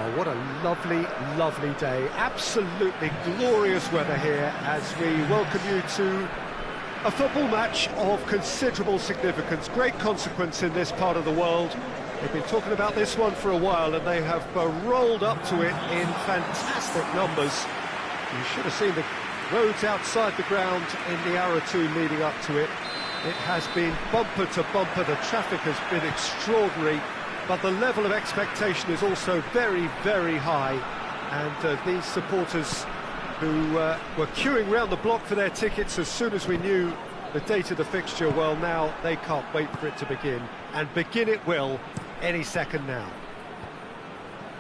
Oh, what a lovely, lovely day. Absolutely glorious weather here as we welcome you to a football match of considerable significance, great consequence in this part of the world. They've been talking about this one for a while and they have rolled up to it in fantastic numbers. You should have seen the roads outside the ground in the hour or two leading up to it. It has been bumper to bumper, the traffic has been extraordinary, but the level of expectation is also very, very high. And these supporters who were queuing round the block for their tickets as soon as we knew the date of the fixture, well, now they can't wait for it to begin. And begin it will any second now.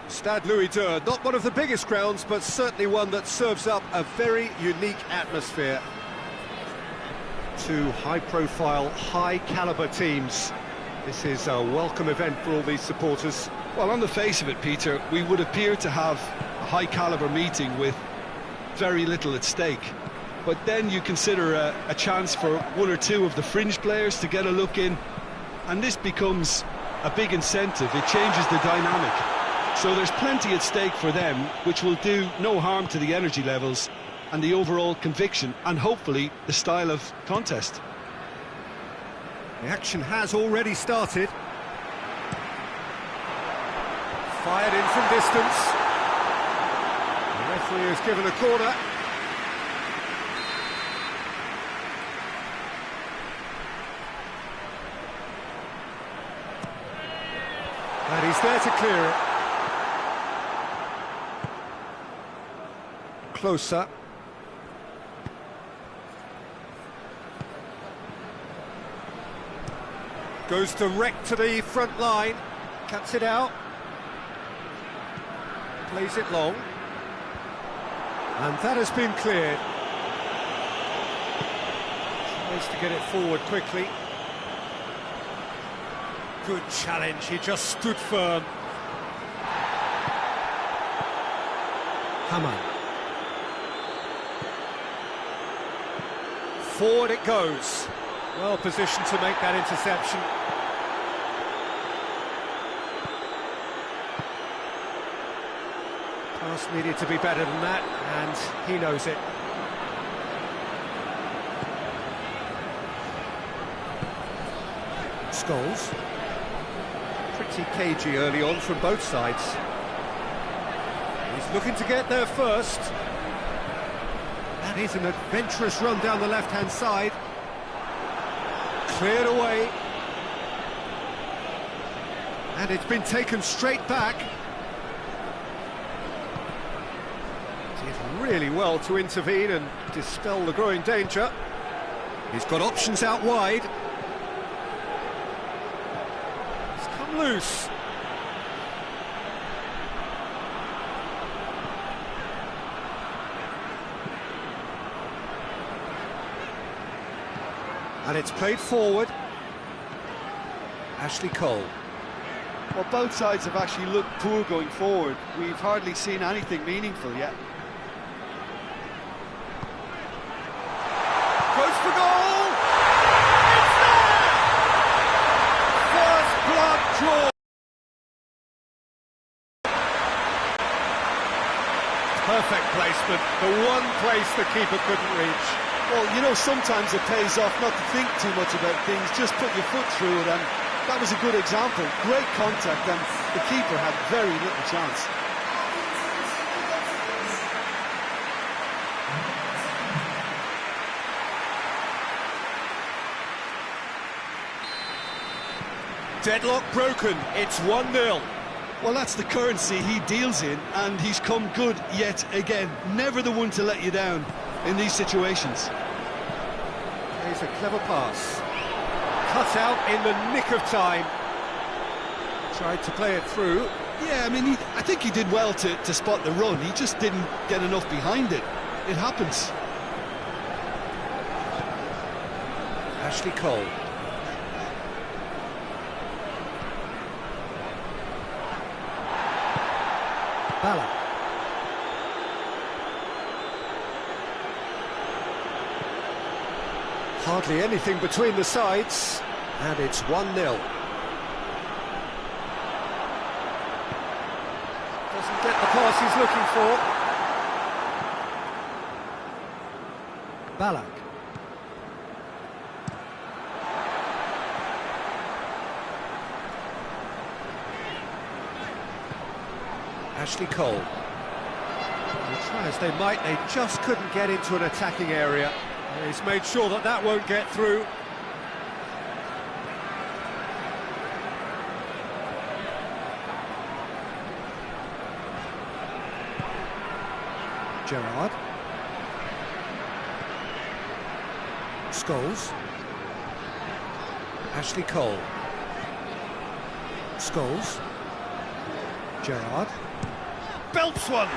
Stade Louis II, not one of the biggest grounds, but certainly one that serves up a very unique atmosphere. Two high-profile, high-caliber teams. This is a welcome event for all these supporters. Well, on the face of it, Peter, we would appear to have a high-caliber meeting with very little at stake. But then you consider a chance for one or two of the fringe players to get a look in, and this becomes a big incentive. It changes the dynamic. So there's plenty at stake for them, which will do no harm to the energy levels and the overall conviction, and hopefully the style of contest. The action has already started. Fired in from distance. The referee has given a corner. And he's there to clear it. Closer. Goes direct to the front line, cuts it out, plays it long, and that has been cleared. Tries to get it forward quickly. Good challenge, he just stood firm. Hamann. Forward it goes. Well positioned to make that interception. Pass needed to be better than that, and he knows it. Scholes. Pretty cagey early on from both sides. He's looking to get there first. That is an adventurous run down the left-hand side. Cleared away, and it's been taken straight back. Did really well to intervene and dispel the growing danger. He's got options out wide. It's come loose. And it's played forward. Ashley Cole. Well, both sides have actually looked poor going forward. We've hardly seen anything meaningful yet. Goes for goal! It's there! First blood draw. Perfect placement, the one place the keeper couldn't reach. Well, you know, sometimes it pays off not to think too much about things, just put your foot through it, and that was a good example. Great contact, and the keeper had very little chance. Deadlock broken, it's 1-0. Well, that's the currency he deals in, and he's come good yet again. Never the one to let you down in these situations. Here's a clever pass. Cut out in the nick of time. Tried to play it through. Yeah, I mean, I think he did well to spot the run. He just didn't get enough behind it. It happens. Ashley Cole. Ballack. Hardly anything between the sides, and it's 1-0. Doesn't get the pass he's looking for. Ballack. Ashley Cole. Try as they might, they just couldn't get into an attacking area. He's made sure that that won't get through. Gerrard. Scholes. Ashley Cole. Scholes. Gerrard. Belts one!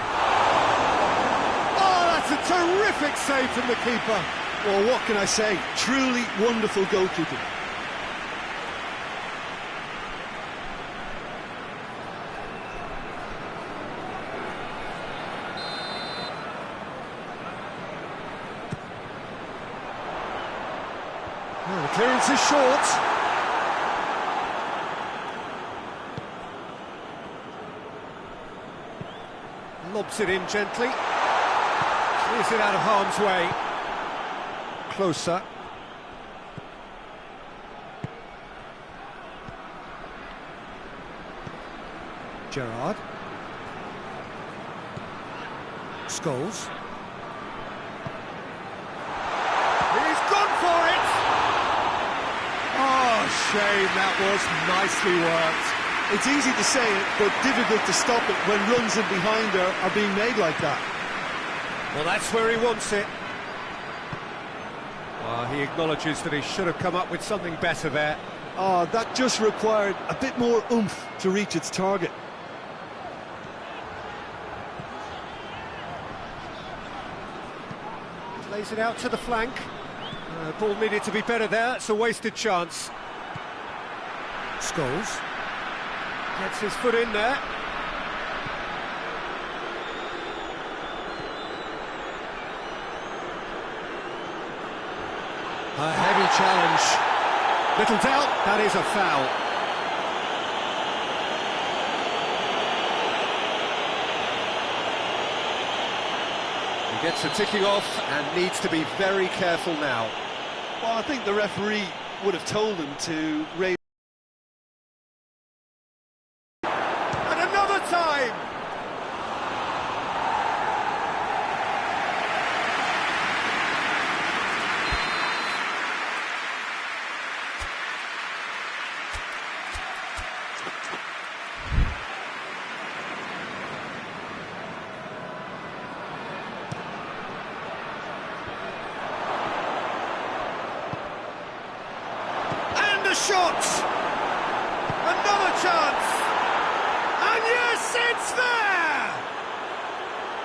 Oh, that's a terrific save from the keeper. Well, what can I say? Truly wonderful goalkeeping. Oh, the clearance is short. Lobs it in gently. Clears it out of harm's way. Closer. Gerrard. Scholes. He's gone for it! Oh, shame, that was nicely worked. It's easy to say it, but difficult to stop it when runs in behind are being made like that. Well, that's where he wants it. He acknowledges that he should have come up with something better there. That just required a bit more oomph to reach its target. Lays it out to the flank. Ball needed to be better there. It's a wasted chance. Scholes. Gets his foot in there. A heavy challenge. Little doubt, that is a foul. He gets a ticking off and needs to be very careful now. Well, I think the referee would have told him to raise. And another time! Shot! Another chance! And yes, it's there!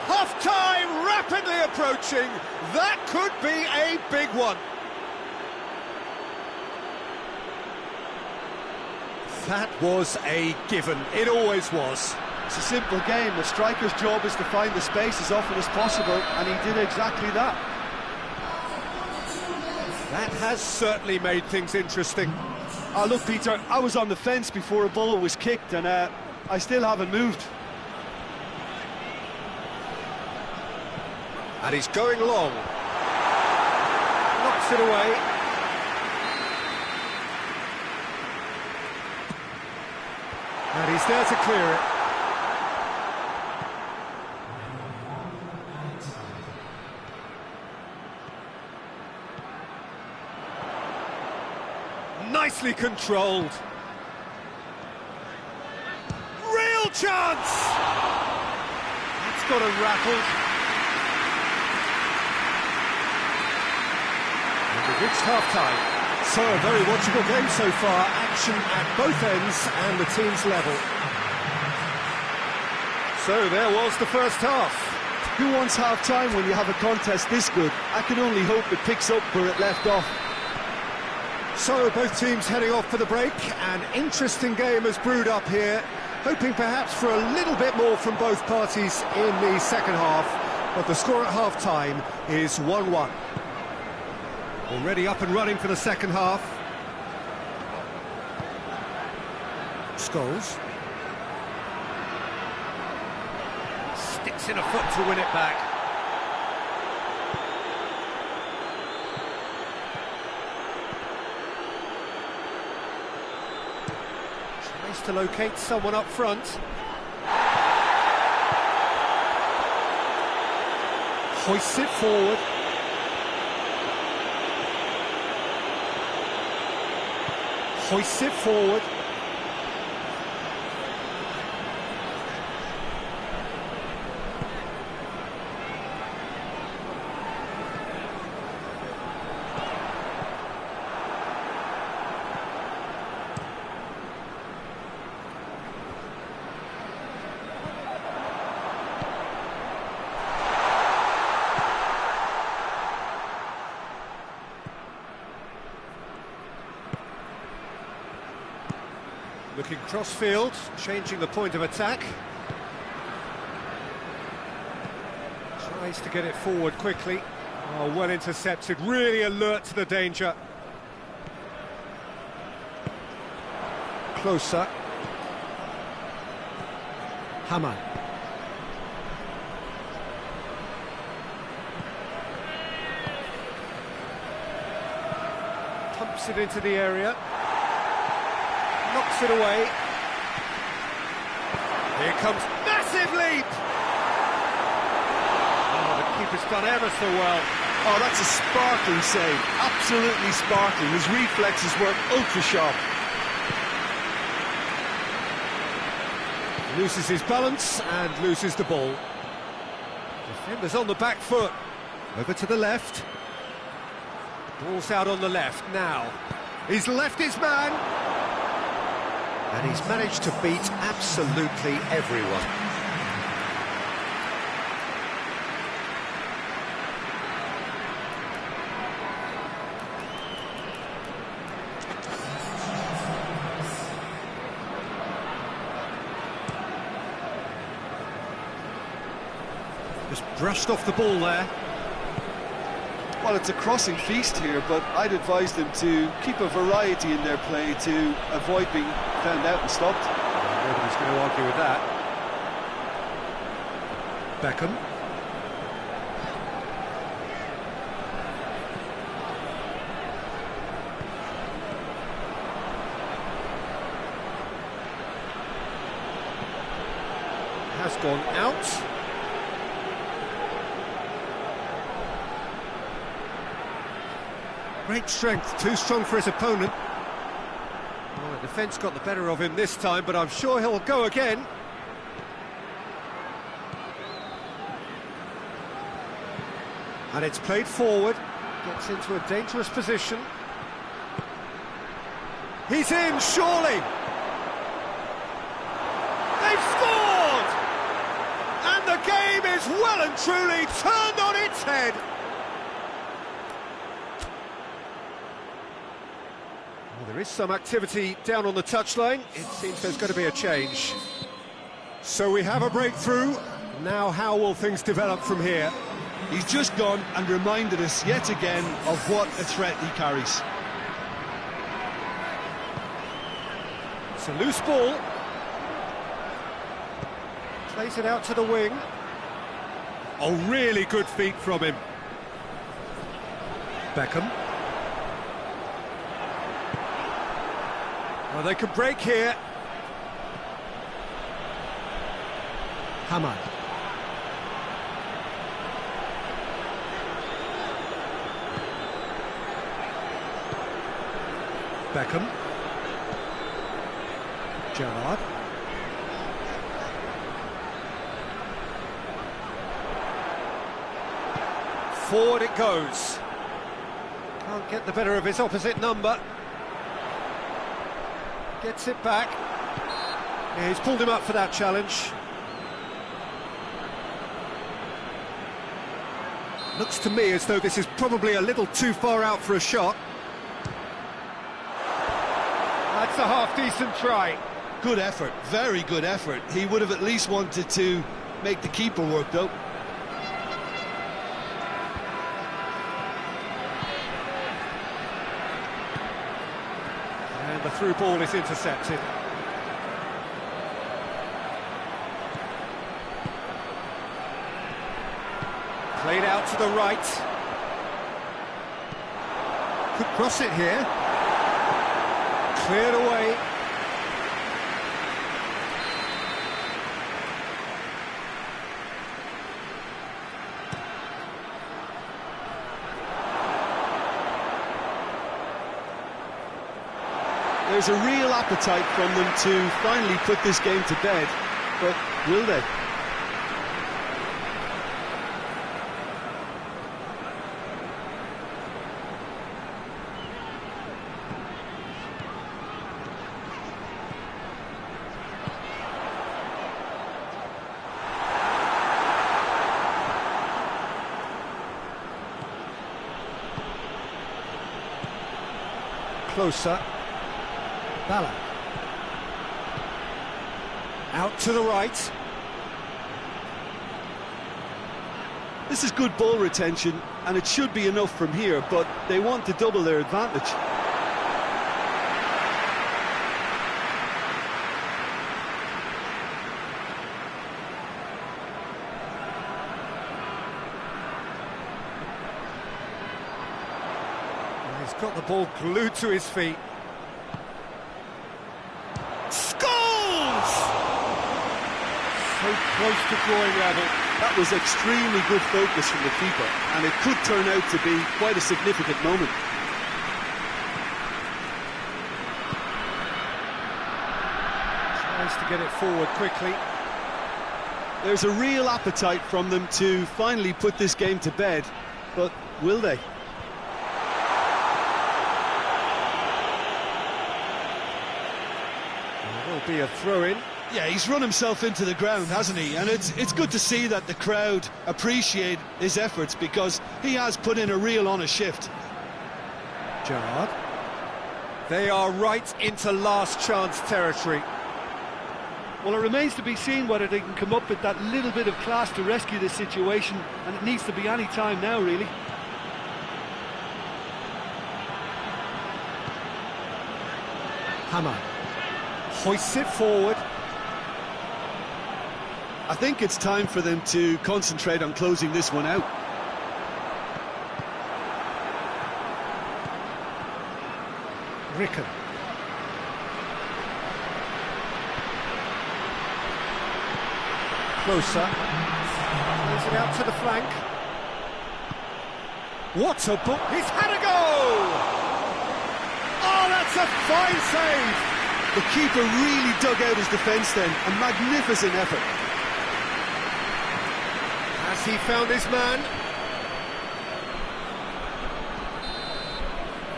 Half-time rapidly approaching. That could be a big one. That was a given. It always was. It's a simple game. The striker's job is to find the space as often as possible, and he did exactly that. That has certainly made things interesting. Look, Peter, I was on the fence before a ball was kicked, and I still haven't moved. And he's going long. Knocks it away. And he's there to clear it. Nicely controlled. Real chance! That's got him rattled. And we've reached half-time. So, a very watchable game so far. Action at both ends and the team's level. So, there was the first half. Who wants half-time when you have a contest this good? I can only hope it picks up where it left off. So, both teams heading off for the break. An interesting game has brewed up here, hoping perhaps for a little bit more from both parties in the second half, but the score at half-time is 1-1. Already up and running for the second half. Scholes. Sticks in a foot to win it back. Tries to locate someone up front. Hoists it forward. Hoists it forward. Looking cross-field, changing the point of attack. Tries to get it forward quickly. Oh, well intercepted, really alert to the danger. Closer. Hammer. Pumps it into the area. Knocks it away. Here comes massive leap! Oh, the keeper's done ever so well. Oh, that's a sparkling save. Absolutely sparkling. His reflexes were ultra sharp. Loses his balance and loses the ball. Defender's on the back foot. Over to the left. Ball's out on the left now. He's left his man. And he's managed to beat absolutely everyone. Just brushed off the ball there. Well, it's a crossing feast here, but I'd advise them to keep a variety in their play to avoid being found out and stopped. Nobody's going to argue with that. Beckham. Has gone out. Great strength, too strong for his opponent. Well, the defence got the better of him this time, but I'm sure he'll go again. And it's played forward, gets into a dangerous position. He's in, surely! They've scored! And the game is well and truly turned on its head. There is some activity down on the touchline. It seems there's going to be a change. So we have a breakthrough. Now how will things develop from here? He's just gone and reminded us yet again of what a threat he carries. It's a loose ball. Plays it out to the wing. Oh, really good feet from him. Beckham. Well, they could break here. Hamad. Beckham. Gerrard. Forward it goes. Can't get the better of his opposite number. Gets it back. Yeah, he's pulled him up for that challenge. Looks to me as though this is probably a little too far out for a shot. That's a half-decent try. Good effort, very good effort. He would have at least wanted to make the keeper work, though. And the through ball is intercepted. Played out to the right. Could cross it here. Cleared away. There's a real appetite from them to finally put this game to bed, but will they? Closer. Ballack. Out to the right. This is good ball retention, and it should be enough from here, but they want to double their advantage. He's got the ball glued to his feet. Scores! So close to drawing level. That was extremely good focus from the keeper, and it could turn out to be quite a significant moment. Tries to get it forward quickly. There's a real appetite from them to finally put this game to bed, but will they? There will be a throw-in. Yeah, he's run himself into the ground, hasn't he? And it's good to see that the crowd appreciate his efforts, because he has put in a real honest shift. Gerrard. They are right into last chance territory. Well, it remains to be seen whether they can come up with that little bit of class to rescue this situation, and it needs to be any time now, really. Hammer hoists it forward. I think it's time for them to concentrate on closing this one out. Ricken. Closer. Plays it out to the flank. What a ball! He's had a go! Oh, that's a fine save! The keeper really dug out his defence then. A magnificent effort. Has he found his man?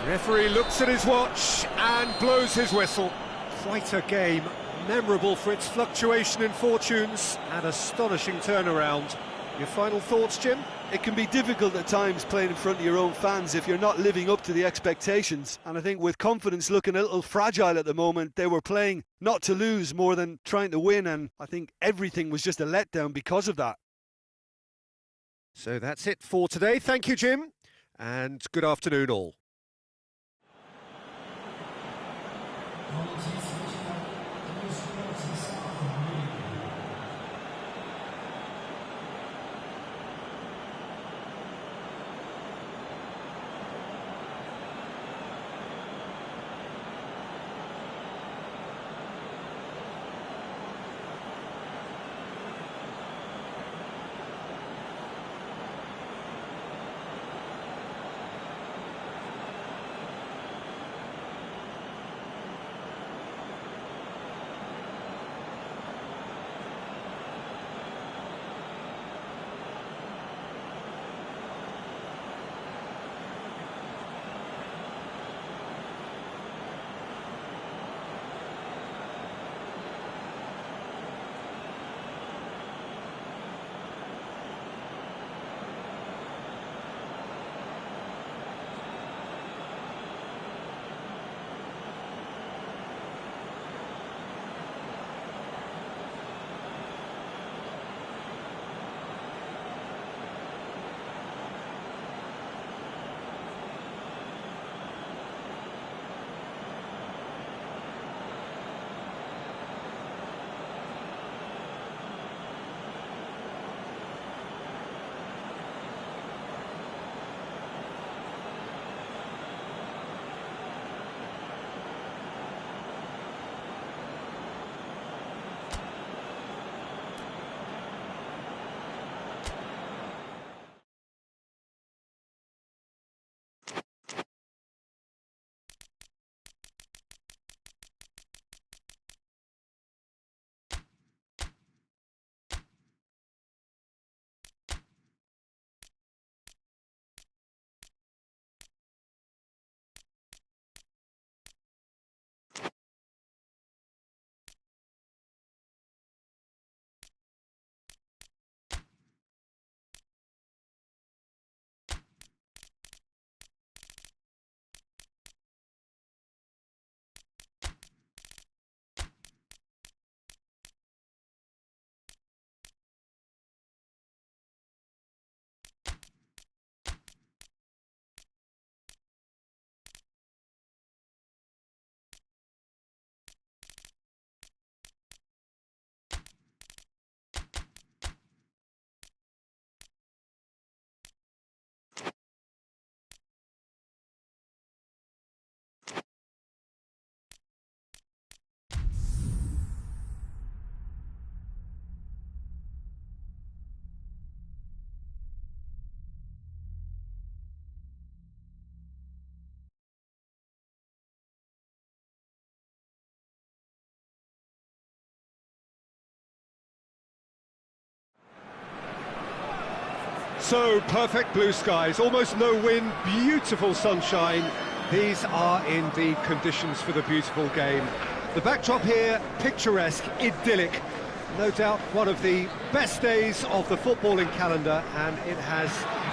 Referee looks at his watch and blows his whistle. Quite a game, memorable for its fluctuation in fortunes and astonishing turnaround. Your final thoughts, Jim? It can be difficult at times playing in front of your own fans if you're not living up to the expectations. And I think with confidence looking a little fragile at the moment, they were playing not to lose more than trying to win. And I think everything was just a letdown because of that. So that's it for today. Thank you, Jim, and good afternoon all. So, perfect blue skies, almost no wind, beautiful sunshine. These are indeed conditions for the beautiful game. The backdrop here, picturesque, idyllic. No doubt one of the best days of the footballing calendar, and it has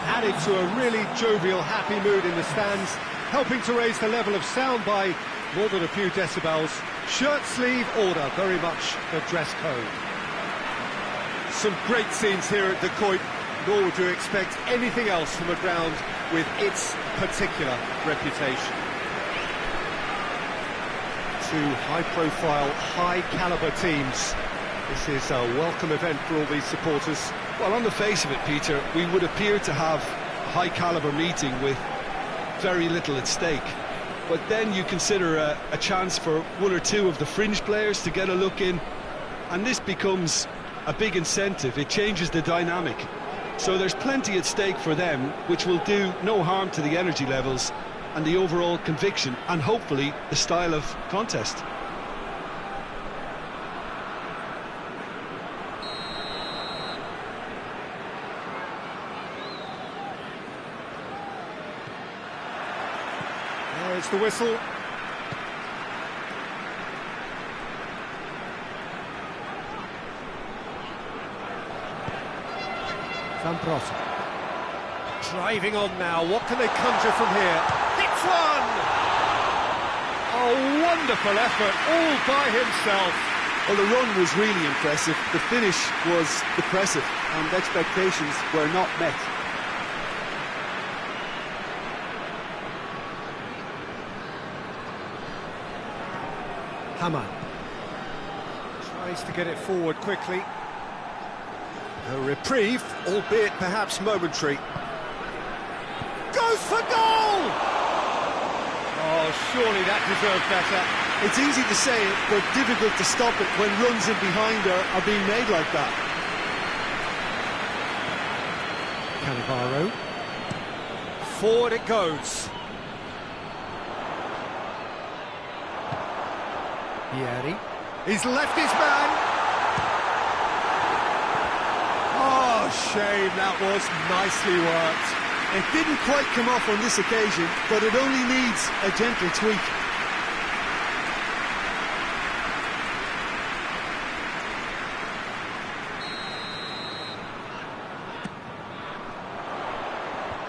added to a really jovial, happy mood in the stands, helping to raise the level of sound by more than a few decibels. Shirt sleeve order, very much the dress code. Some great scenes here at the Kuip, nor would you expect anything else from a ground with its particular reputation. Two high-profile, high-caliber teams. This is a welcome event for all these supporters. Well, on the face of it, Peter, we would appear to have a high-caliber meeting with very little at stake. But then you consider a chance for one or two of the fringe players to get a look in, and this becomes a big incentive. It changes the dynamic. So there's plenty at stake for them, which will do no harm to the energy levels and the overall conviction, and hopefully the style of contest. There's the whistle. Zamprosa. Driving on now, what can they conjure from here? Hits one! A wonderful effort, all by himself. Well, the run was really impressive, the finish was depressive, and expectations were not met. Hamann tries to get it forward quickly. A reprieve, albeit perhaps momentary. Goes for goal! Oh, surely that deserved better. It's easy to say it, but difficult to stop it when runs in behind are being made like that. Cannavaro. Forward it goes. Vieri. He's left his man. Oh, shame, that was nicely worked. It didn't quite come off on this occasion, but it only needs a gentle tweak.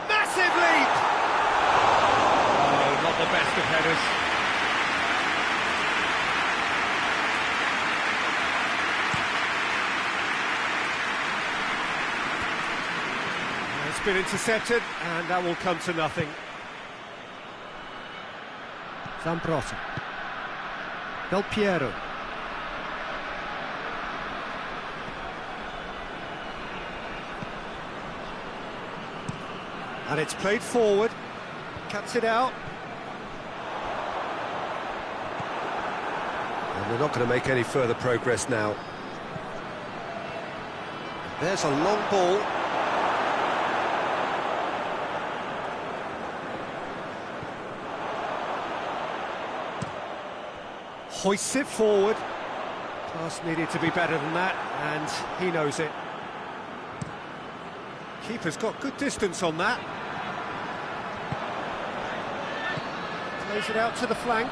Massive leap! Oh, not the best of headers. It's been intercepted, and that will come to nothing. Zamprosa. Del Piero. And it's played forward. Cuts it out. And they're not going to make any further progress now. There's a long ball. Hoists it forward. Pass needed to be better than that, and he knows it. Keeper's got good distance on that. Plays it out to the flank.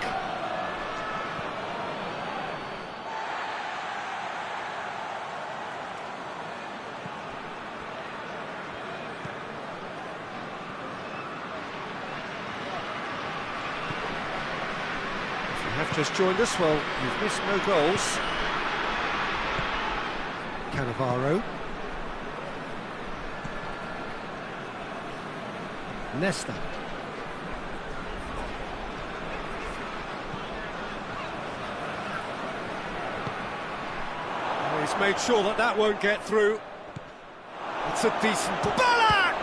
Have just joined us, well, you've missed no goals. Cannavaro. Nesta. Oh, he's made sure that that won't get through. It's a decent... Ballack!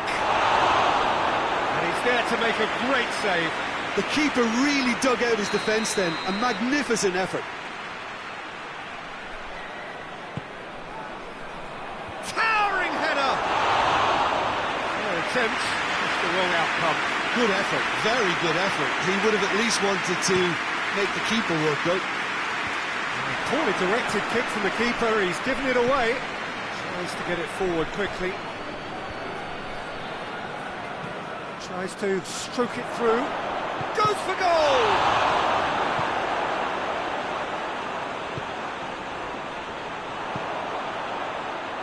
And he's there to make a great save. The keeper really dug out his defence then, a magnificent effort. Towering header! No attempt, just the wrong outcome. Good effort, very good effort. He would have at least wanted to make the keeper work though. Poorly directed kick from the keeper, he's given it away. Tries to get it forward quickly. Tries to stroke it through. Goes for goal!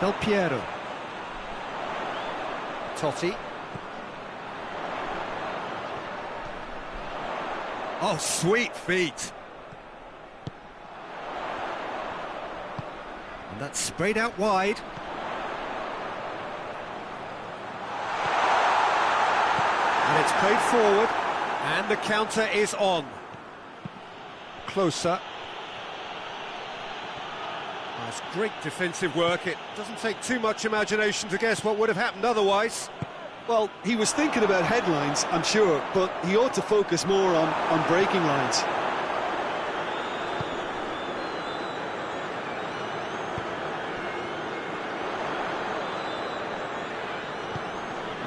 Del Piero. Totti. Oh, sweet feet. And that's sprayed out wide. And it's played forward, and the counter is on. Closer. That's great defensive work. It doesn't take too much imagination to guess what would have happened otherwise. Well, he was thinking about headlines, I'm sure, but he ought to focus more on breaking lines.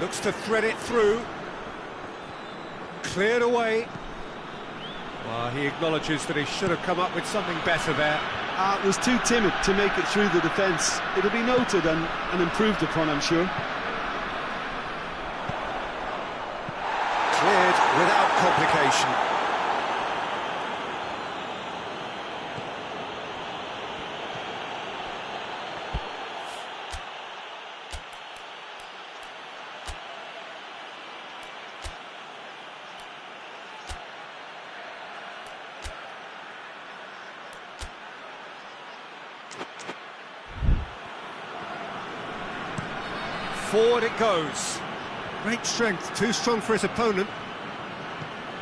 Looks to thread it through. Cleared away. Well, he acknowledges that he should have come up with something better there. Was too timid to make it through the defence. It'll be noted and improved upon, I'm sure. Cleared without complication. Forward it goes. Great strength, too strong for his opponent.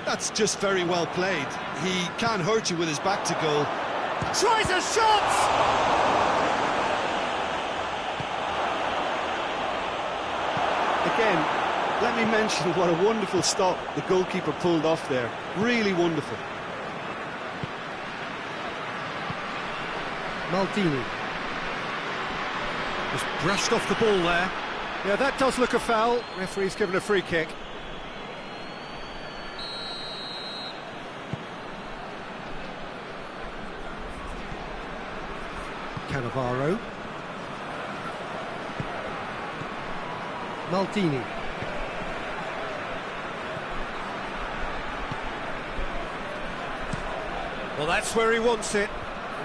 That's just very well played. He can't hurt you with his back to goal. Tries a shot! Again, let me mention what a wonderful stop the goalkeeper pulled off there. Really wonderful. Maldini. Just brushed off the ball there. Yeah, that does look a foul. Referee's given a free kick. Cannavaro. Maldini. Well, that's where he wants it.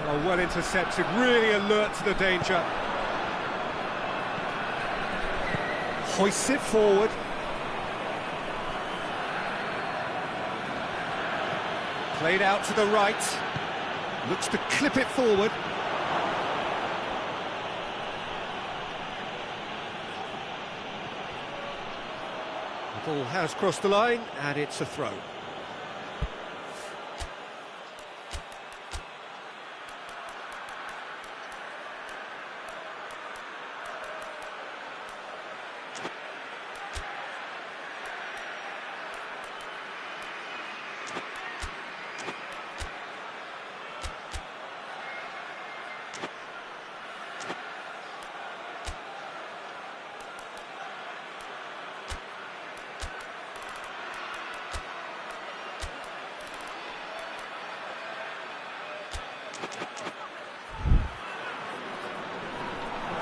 Oh, well intercepted, really alert to the danger. Hoists it forward. Played out to the right. Looks to clip it forward. The ball has crossed the line, and it's a throw.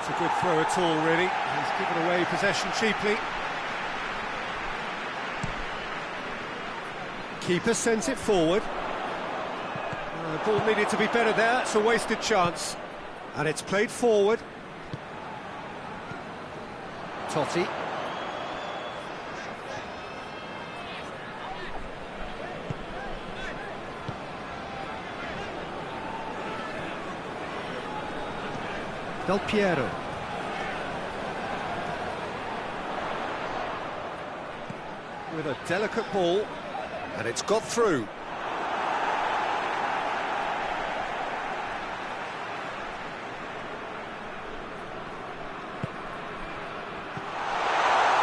It's a good throw at all, really. He's given away possession cheaply. Keeper sends it forward. The ball needed to be better there. It's a wasted chance. And it's played forward. Totti. Del Piero. With a delicate ball, and it's got through.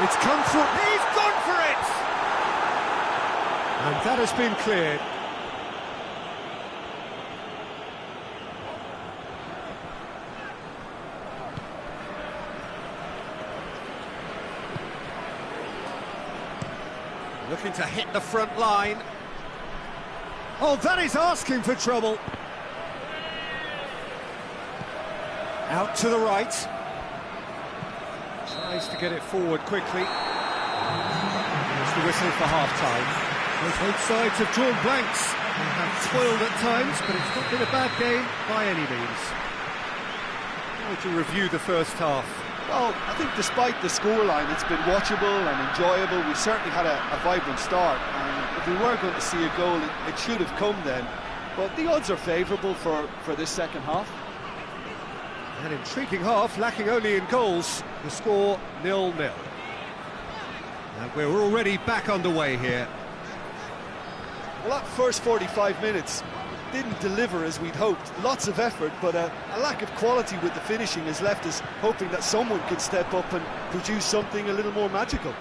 It's come through. He's gone for it! And that has been cleared. Looking to hit the front line. Oh, that is asking for trouble. Out to the right. Tries to get it forward quickly. That's the whistle for half-time. Both sides have drawn blanks. They have toiled at times, but it's not been a bad game by any means. How would you review the first half? Well, I think despite the scoreline, it's been watchable and enjoyable. We certainly had a vibrant start, and if we were going to see a goal, it should have come then. But the odds are favourable for this second half. An intriguing half, lacking only in goals. The score 0-0. And we're already back underway here. Well, that first 45 minutes didn't deliver as we'd hoped. Lots of effort, but a lack of quality with the finishing has left us hoping that someone could step up and produce something a little more magical.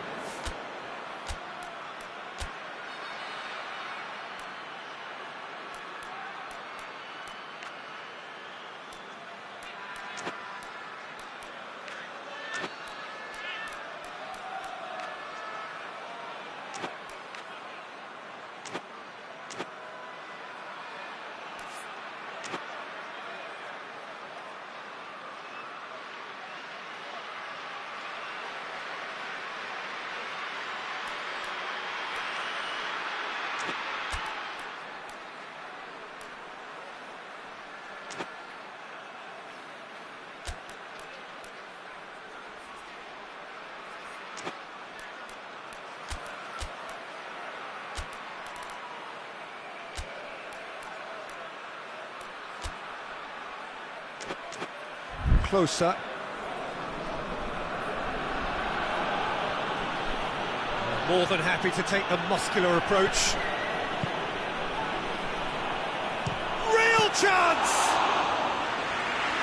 Closer. More than happy to take the muscular approach. Real chance!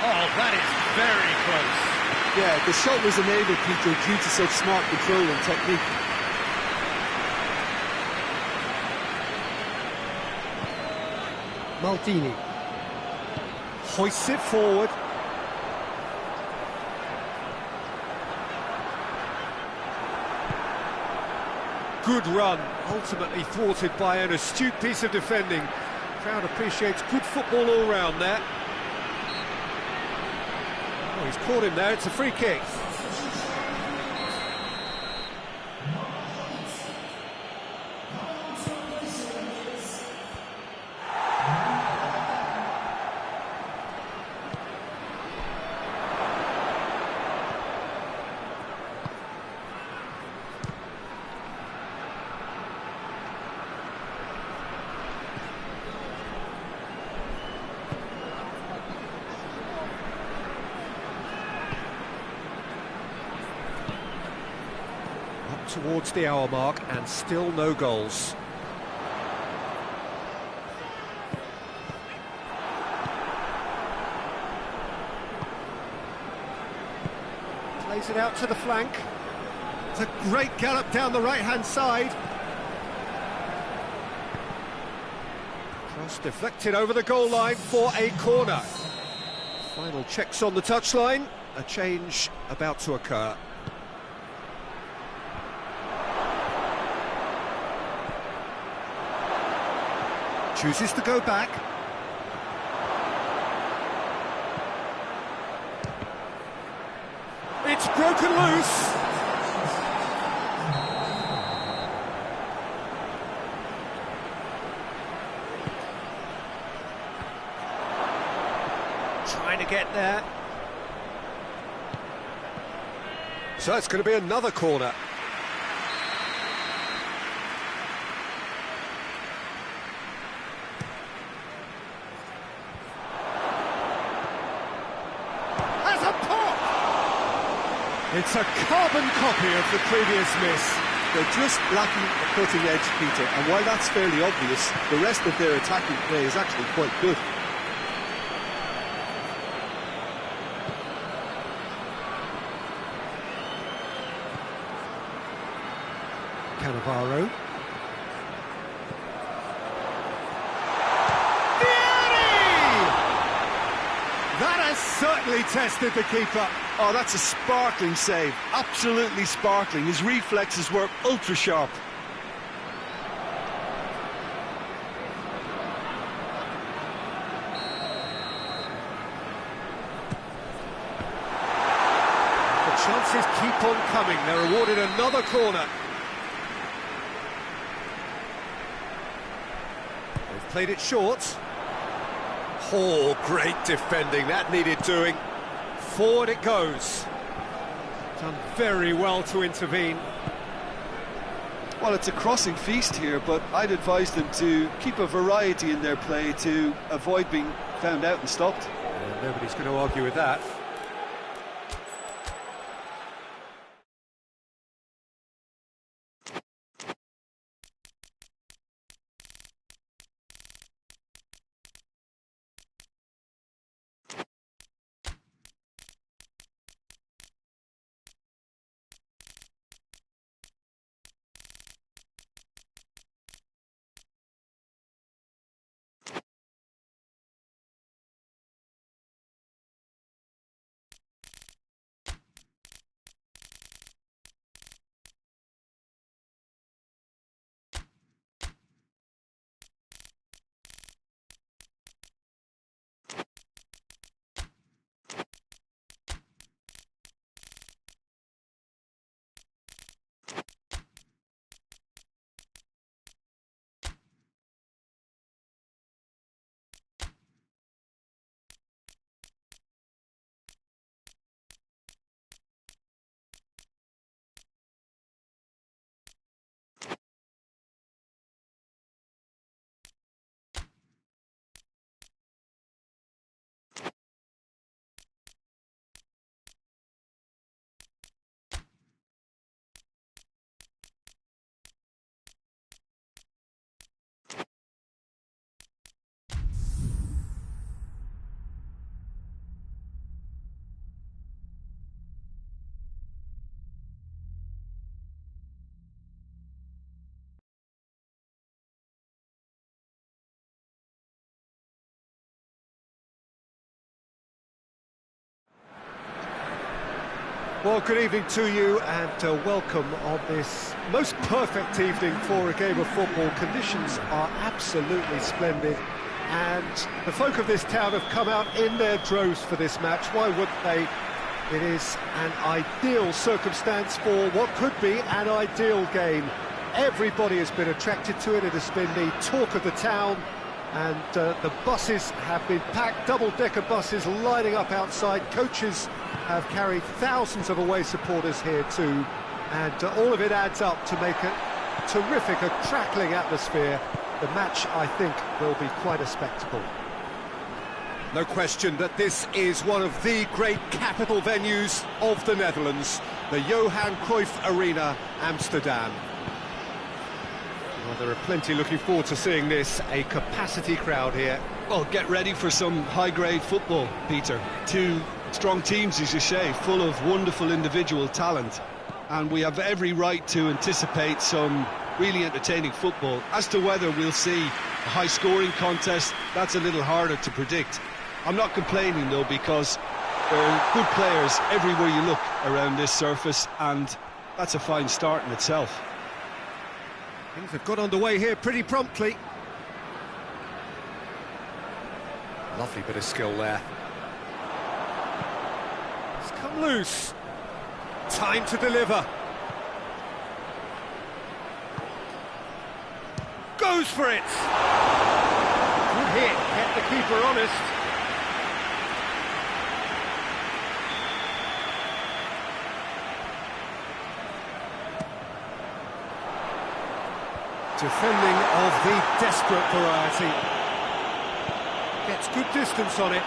Oh, that is very close. Yeah, the shot was enabled, Peter, due to such smart control and technique. Maldini hoists it forward. Good run, ultimately thwarted by an astute piece of defending. Crowd appreciates good football all round there. Oh, he's caught him there, it's a free kick. Towards the hour mark and still no goals. Plays it out to the flank. It's a great gallop down the right-hand side. Cross deflected over the goal line for a corner. Final checks on the touchline. A change about to occur. Chooses to go back. It's broken loose. Trying to get there. So it's going to be another corner. It's a carbon copy of the previous miss. They're just lacking a cutting edge, Peter, and while that's fairly obvious, the rest of their attacking play is actually quite good. Cannavaro. That has certainly tested the keeper. Oh, that's a sparkling save. Absolutely sparkling. His reflexes were ultra sharp. The chances keep on coming. They're awarded another corner. Played it short. Oh, great defending, that needed doing. Forward it goes. Done very well to intervene. Well, it's a crossing feast here, but I'd advise them to keep a variety in their play to avoid being found out and stopped. And nobody's going to argue with that. Well, good evening to you and welcome on this most perfect evening for a game of football. Conditions are absolutely splendid and the folk of this town have come out in their droves for this match. Why wouldn't they? It is an ideal circumstance for what could be an ideal game. Everybody has been attracted to it. It has been the talk of the town. And the buses have been packed, double-decker buses lining up outside. Coaches have carried thousands of away supporters here too. And all of it adds up to make a terrific, a crackling atmosphere. The match, I think, will be quite a spectacle. No question that this is one of the great capital venues of the Netherlands, the Johan Cruyff Arena, Amsterdam. Well, there are plenty looking forward to seeing this, a capacity crowd here. Well, get ready for some high-grade football, Peter. Two strong teams, as you say, full of wonderful individual talent. And we have every right to anticipate some really entertaining football. As to whether we'll see a high-scoring contest, that's a little harder to predict. I'm not complaining, though, because there are good players everywhere you look around this surface, and that's a fine start in itself. Things have got underway here pretty promptly. Lovely bit of skill there. It's come loose. Time to deliver. Goes for it. Good hit, kept the keeper honest. Defending of the desperate variety. Gets good distance on it.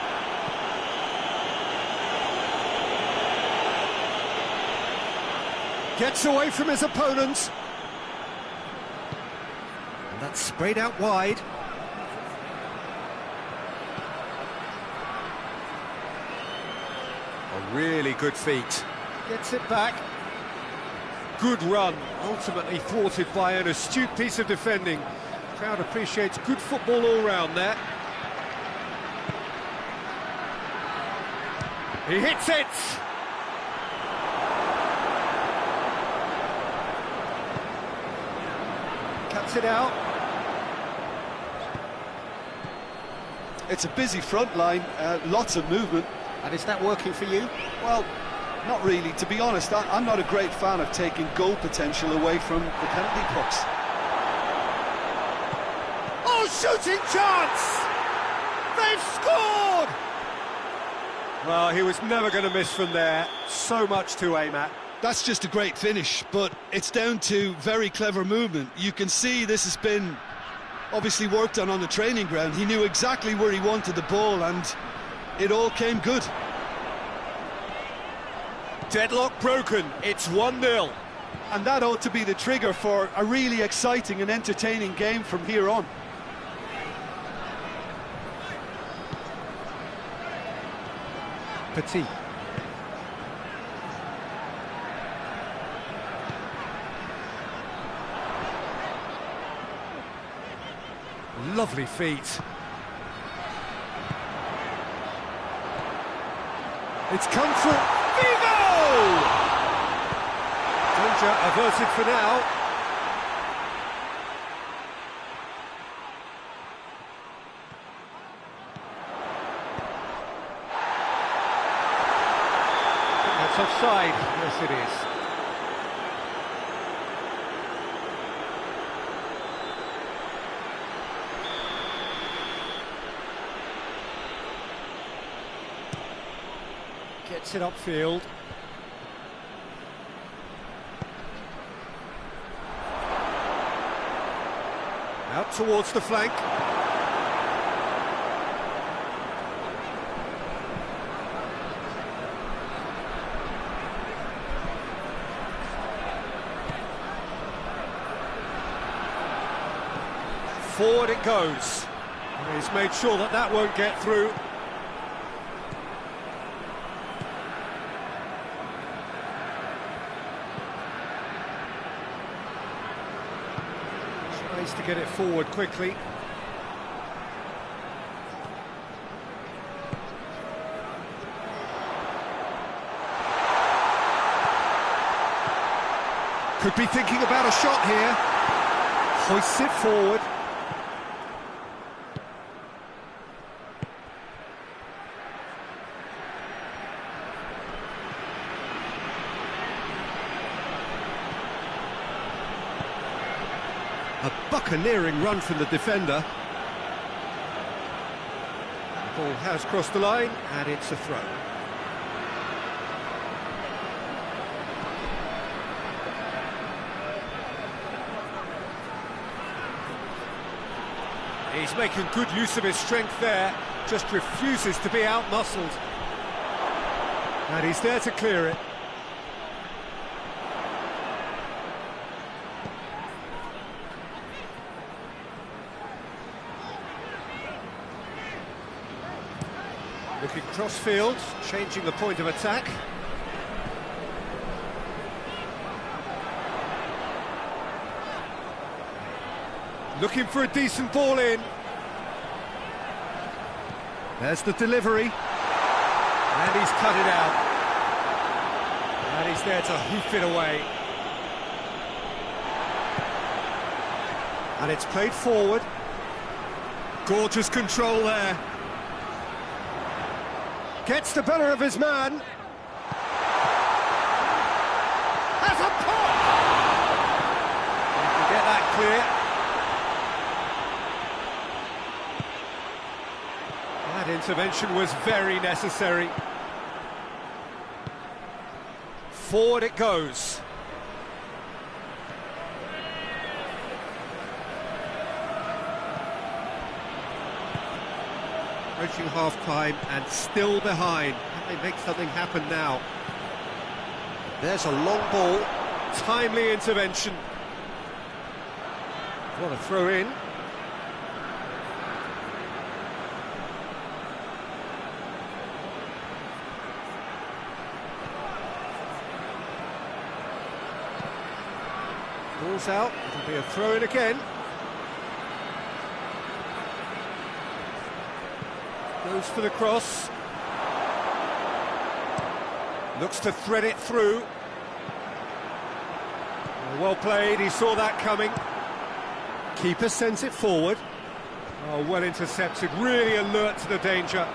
Gets away from his opponent. And that's sprayed out wide. A really good feat. Gets it back. Good run, ultimately thwarted by an astute piece of defending. The crowd appreciates good football all round there. He hits it! Cuts it out. It's a busy front line, lots of movement. And is that working for you? Well, not really. To be honest, I'm not a great fan of taking goal potential away from the penalty box. Oh, Shooting chance! They've scored! Well, he was never going to miss from there. So much to aim at. That's just a great finish, but it's down to very clever movement. You can see this has been obviously worked on the training ground. He knew exactly where he wanted the ball, and it all came good. Deadlock broken, it's 1-0. And that ought to be the trigger for a really exciting and entertaining game from here on. Petit. Lovely feet. It's come through. Vigo! Danger averted for now. That's offside. Yes, it is. Gets it upfield. Out towards the flank. Forward it goes. And he's made sure that that won't get through. Tries to get it forward quickly. Could be thinking about a shot here. Hoists it forward. A buccaneering run from the defender. The ball has crossed the line, and it's a throw. He's making good use of his strength there, just refuses to be out-muscled. And he's there to clear it. Looking cross-field, changing the point of attack. Looking for a decent ball in. There's the delivery. And he's cut it out. And he's there to hoof it away. And it's played forward. Gorgeous control there. Gets the better of his man. Has a pop! You can get that clear. That intervention was very necessary. Forward it goes. Approaching half-time and still behind. Can they make something happen now? There's a long ball. Timely intervention. What a throw in. Ball's out. It'll be a throw in again. Goes for the cross. Looks to thread it through. Well played, he saw that coming. Keeper sends it forward. Oh, well intercepted, really alert to the danger.